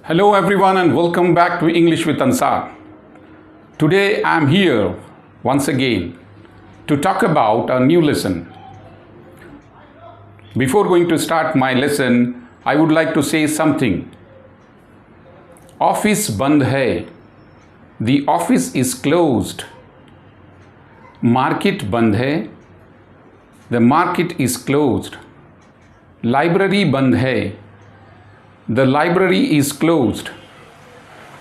Hello everyone and welcome back to English with Ansar. Today I am here once again to talk about a new lesson. Before going to start my lesson, I would like to say something. Office band hai. The office is closed. Market band hai. The market is closed. Library band hai. The library is closed.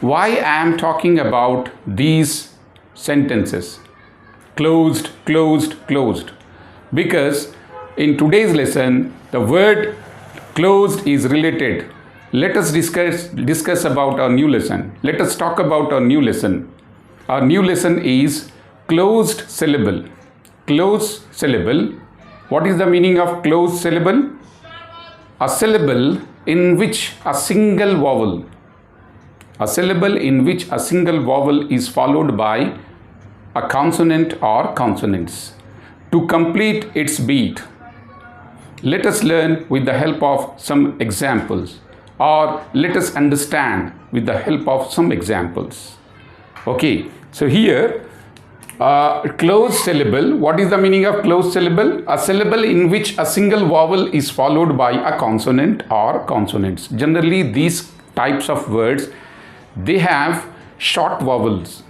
Why I am talking about these sentences? Closed, closed, closed. Because in today's lesson, the word closed is related. Let us discuss about our new lesson. Let us talk about our new lesson. Our new lesson is closed syllable. Closed syllable. What is the meaning of closed syllable? A syllable in which a single vowel is followed by a consonant or consonants to complete its beat. Let us learn with the help of some examples, or let us understand with the help of some examples. Okay, so here closed syllable. What is the meaning of closed syllable? A syllable in which a single vowel is followed by a consonant or consonants. Generally, these types of words, they have short vowels.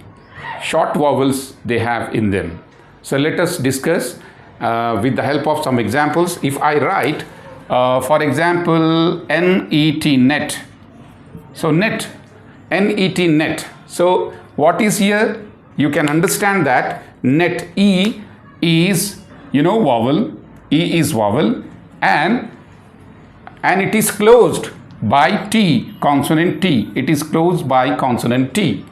Short vowels they have in them. So let us discuss with the help of some examples. If I write, for example, net, net. So net, net, net. So what is here? You can understand that net E is, vowel. E is vowel and it is closed by T, consonant T. It is closed by consonant T.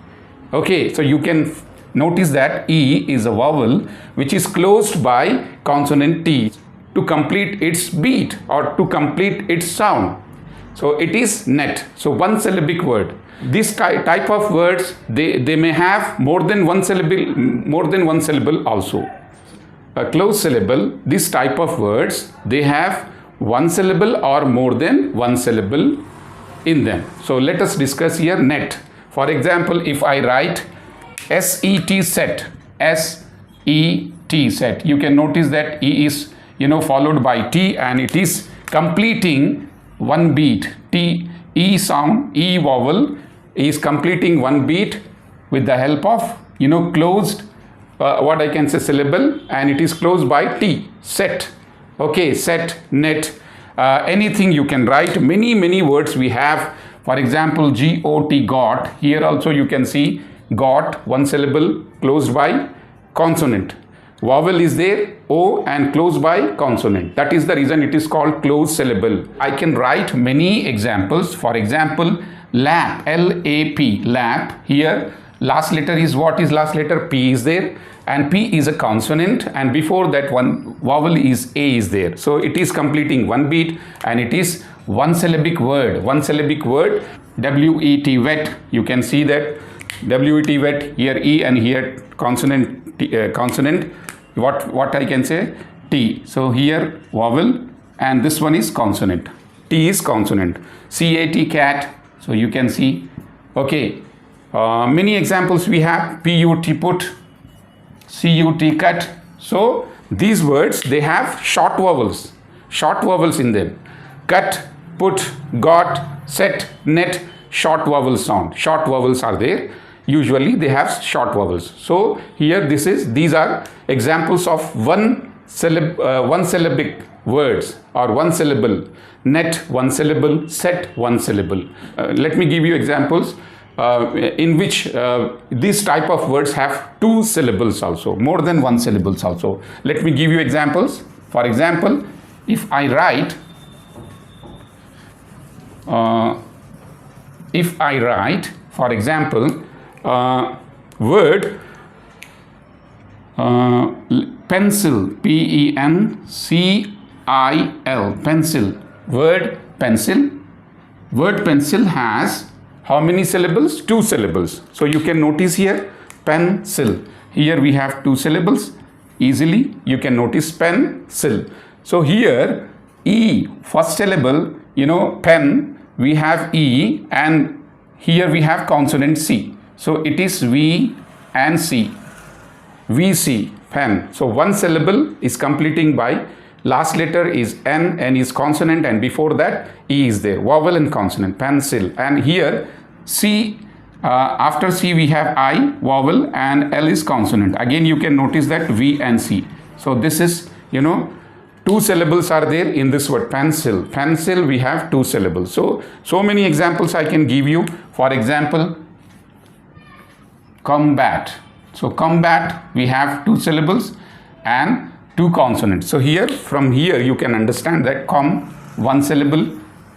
Okay, so you can notice that E is a vowel which is closed by consonant T to complete its beat or to complete its sound. So it is net. So one syllabic word. This type of words, they may have more than one syllable also. A closed syllable, this type of words, they have one syllable or more than one syllable in them. So let us discuss here net. For example, if I write set, set, set, you can notice that E is followed by T and it is completing one beat. T, E sound, E vowel is completing one beat with the help of closed what I can say syllable, and it is closed by T. Set. Okay, set, net, anything you can write. Many words we have. For example, got, got. Here also you can see got, one syllable closed by consonant. Vowel is there, O, and closed by consonant. That is the reason it is called closed syllable. I can write many examples. For example, lap, L-A-P, lap. Here last letter is, what is last letter? P is there, and P is a consonant, and before that one vowel is A is there. So it is completing one beat and it is one syllabic word. One syllabic word. W-E-T, wet. You can see that W-E-T, wet. Here E and here consonant, consonant. What I can say? T. So here vowel and this one is consonant. T is consonant. C-A-T, cat. So you can see. Okay. Many examples we have. P-U-T, put. C-U-T, cut. So these words, they have short vowels. Short vowels in them. Cut, put, got, set, net. Short vowel sound. Short vowels are there. Usually they have short vowels. So here these are examples of one syllabic words or one syllable. Net, one syllable. Set, one syllable. Let me give you examples in which these type of words have two syllables also, more than one syllables also. Let me give you examples. For example, if I write for example, word pencil, P-E-N-C-I-L, pencil. Word pencil. Word pencil has how many syllables? Two syllables. So you can notice here pencil. Here we have two syllables. Easily you can notice pencil. So here E, first syllable, pen, we have E, and here we have consonant C. So it is V and C. VC, pen. So one syllable is completing by last letter is N is consonant, and before that E is there, vowel and consonant, pencil. And here C, after C we have I, vowel, and L is consonant. Again you can notice that V and C. So this is, you know, two syllables are there in this word pencil. Pencil, we have two syllables. So many examples I can give you. For example, combat. So combat, we have two syllables and two consonants. So here, from here you can understand that one syllable,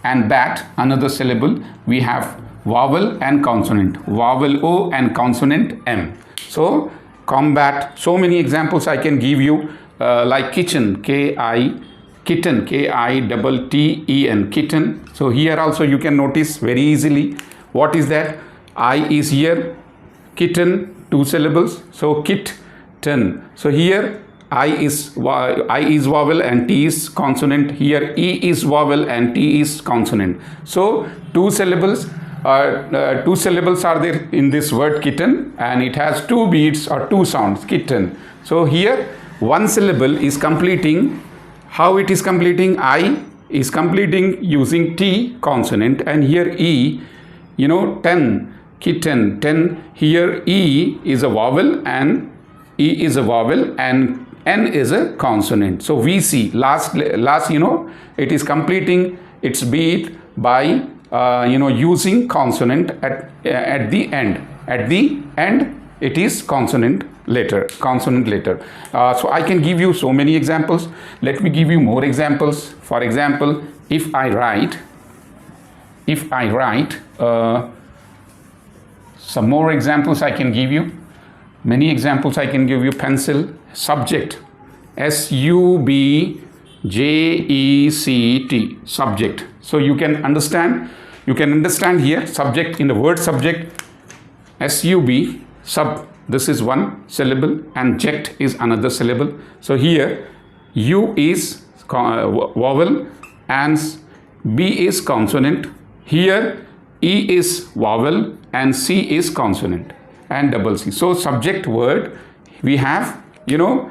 and bat, another syllable. We have vowel and consonant, vowel O and consonant M. So combat, so many examples I can give you, like kitchen, kitten, K-I-T-T-E-N, kitten. So here also you can notice very easily what is that. I is here, kitten, two syllables, so kitten. So here I is vowel and T is consonant. Here E is vowel and T is consonant. So two syllables are there in this word kitten, and it has two beats or two sounds, kitten. So here one syllable is completing. How it is completing? I is completing using T consonant, and here E, you know, 10, kitten, 10. Here E is a vowel and E is a vowel and N is a consonant. So VC, last, you know, it is completing its beat by, you know, using consonant at the end. At the end, it is consonant later. So I can give you so many examples. Let me give you more examples. For example, if I write some more examples I can give you. Many examples I can give you. Pencil, subject, S-U-B-J-E-C-T, subject. So you can understand here subject, in the word subject, S-U-B, sub, this is one syllable, and ject is another syllable. So here U is vowel and B is consonant. Here E is vowel and C is consonant, and double C. So subject word we have, you know,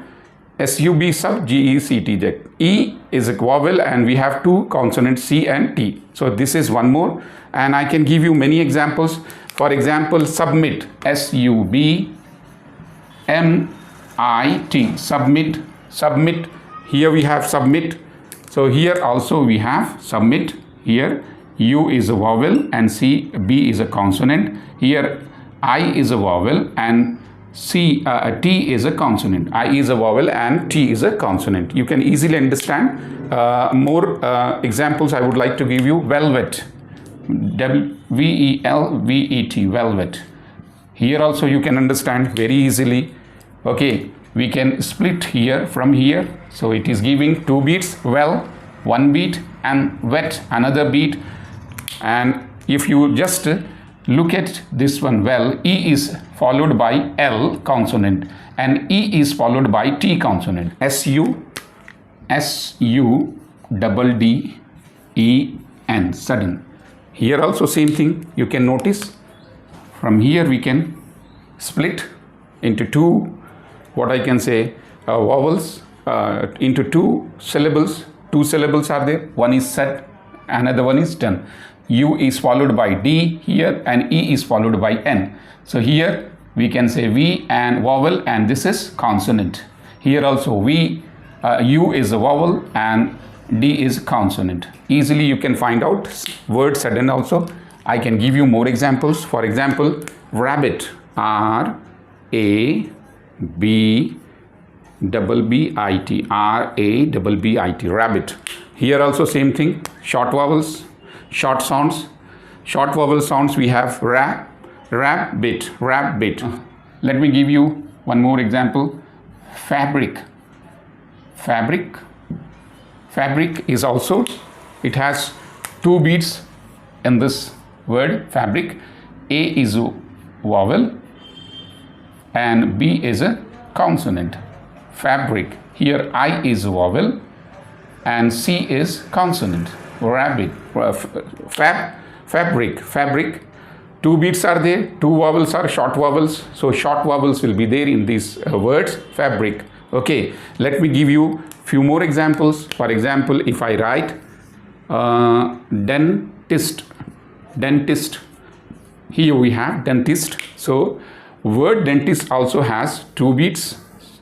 S-U-B sub G-E-C-T, ject. E is a vowel and we have two consonants, C and T. So this is one more, and I can give you many examples. For example, submit, S-U-B-M-I-T, submit. Here we have submit. So here also we have submit. Here U is a vowel and B is a consonant. Here I is a vowel and T is a consonant. I is a vowel and T is a consonant. You can easily understand. More examples I would like to give you. Velvet, V-E-L-V-E-T, velvet. Here also you can understand very easily. Okay, we can split here from here. So it is giving two beats, well, one beat, and wet, another beat. And if you just look at this one, well, E is followed by L consonant and E is followed by T consonant. S-U-D-D-E-N, sudden. Here also same thing you can notice. From here we can split into two, what I can say, vowels, into two syllables. Two syllables are there. One is set, another one is done. U is followed by D here and E is followed by N. So here we can say V and vowel, and this is consonant. Here also U is a vowel and D is consonant. Easily you can find out word sudden also. I can give you more examples. For example, rabbit, R-A-B-B-I-T, R-A-B-B-I-T, rabbit. Here also same thing, short vowels, short sounds. Short vowel sounds we have rabbit. Let me give you one more example. Fabric is also, it has two beats in this word fabric. A is a vowel and B is a consonant. Fabric, here I is a vowel and C is consonant. Rabbit, fabric. two beats are there, two vowels are short vowels. So short vowels will be there in these words, fabric. Okay, let me give you few more examples. For example, if I write dentist, dentist, here we have dentist. So word dentist also has two beats.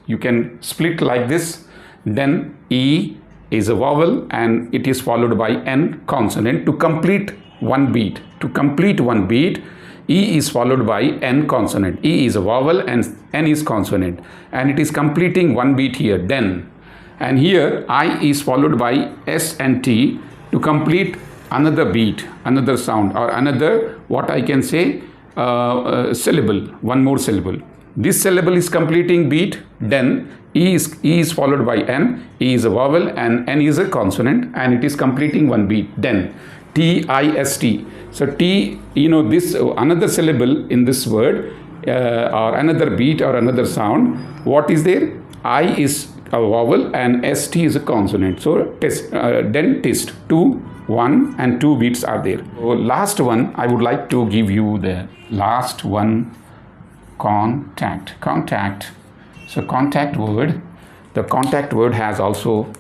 You can split like this. Then E is a vowel and it is followed by N consonant to complete one beat. To complete one beat, E is followed by N consonant. E is a vowel and N is consonant, and it is completing one beat here, den. And here I is followed by S and T to complete another beat, another sound, or another, what I can say, syllable, one more syllable. This syllable is completing beat, den. E is followed by N. E is a vowel and N is a consonant, and it is completing one beat, den. T-I-S-T. So T, this another syllable in this word, or another beat or another sound. What is there? I is a vowel and ST is a consonant. So dentist, 2, 1 and 2 beats are there. So last one, I would like to give you the last one, contact. Contact. So contact word, the contact word has also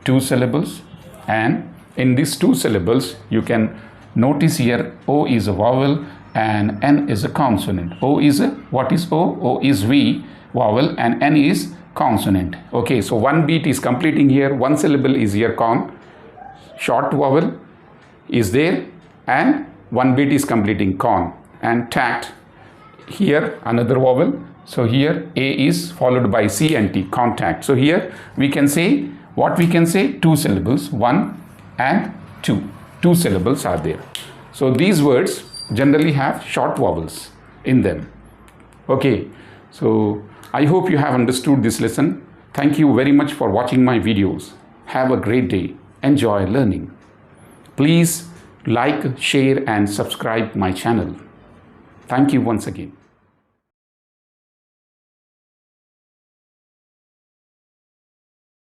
2 syllables, and in these 2 syllables you can notice here O is a vowel and N is a consonant. O is a, what is O? O is V, vowel, and N is consonant. Okay, so one beat is completing here, one syllable is here con, short vowel is there, and one beat is completing con. And tact, here another vowel. So here A is followed by C and T, contact. So here we can say, what we can say, 2 syllables, 1 and 2. 2 syllables are there. So these words generally have short vowels in them. Okay, so I hope you have understood this lesson. Thank you very much for watching my videos. Have a great day. Enjoy learning. Please like, share and subscribe my channel. Thank you once again.